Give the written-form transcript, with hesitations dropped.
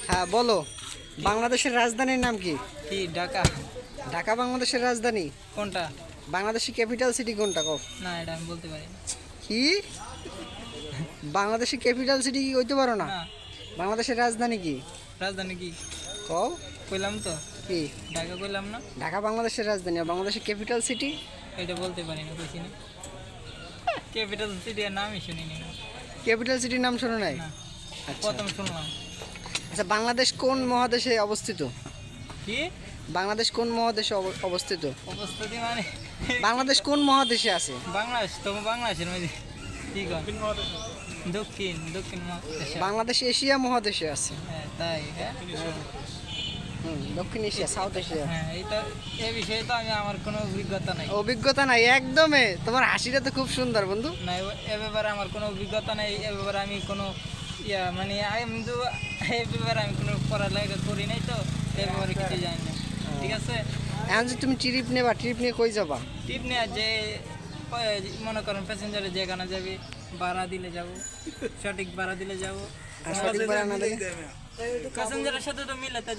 হ্যাঁ বলো, বাংলাদেশের রাজধানীর নাম কি? কি ঢাকা? ঢাকা বাংলাদেশের রাজধানী? কোনটা? বাংলাদেশের ক্যাপিটাল সিটি কোনটা কও? না, এটা আমি বলতে পারি না। কি বাংলাদেশের ক্যাপিটাল সিটি কি কইতে পারো না? না। বাংলাদেশের রাজধানী কি রাজধানী কি কও? কইলাম তো, কি ঢাকা কইলাম না? ঢাকা বাংলাদেশের রাজধানী আর বাংলাদেশের ক্যাপিটাল সিটি? এটা বলতে পারি না, কইছি না। ক্যাপিটাল সিটি এর নামই শুনিনি না। ক্যাপিটাল সিটির নাম শোনো নাই? না, আচ্ছা প্রথম শুনলাম। আচ্ছা, বাংলাদেশ কোন মহাদেশে অবস্থিত? কি বাংলাদেশ কোন মহাদেশে অবস্থিত? অবস্থিতি মানে? বাংলাদেশ কোন মহাদেশে আছে? বাংলাদেশ তো, বাংলাদেশের মধ্যে কি কয়? দক্ষিণ দক্ষিণ মহাদেশে। বাংলাদেশ এশিয়া মহাদেশে আছে। হ্যাঁ, তাই? হ্যাঁ, দক্ষিণ এশিয়া, সাউথ এশিয়া। হ্যাঁ, এইটা এই বিষয়ে তো আমার কোনো অভিজ্ঞতা নাই। অভিজ্ঞতা নাই একদমই? তোমার হাসিটা তো খুব সুন্দর বন্ধু। না, এ ব্যাপারে আমার কোনো অভিজ্ঞতা নেই। এ ব্যাপারে আমি কোনো মানে আমি তো এই ব্যাপারে আমি কোনো পড়ালেখা করি নাই, তো এই ব্যাপারে কিছু জানি না। ঠিক আছে, এখন যে তুমি ট্রিপ নেবা, ট্রিপ নিয়ে কই যাবা? টিপ নিয়ে যে মনে করেন প্যাসেঞ্জারে যেখানে যাবি ভাড়া দিলে যাব, সঠিক ভাড়া দিলে যাব। আর সঠিক ভাড়া না দিলে? প্যাসেঞ্জারের সাথে তো মিলাতে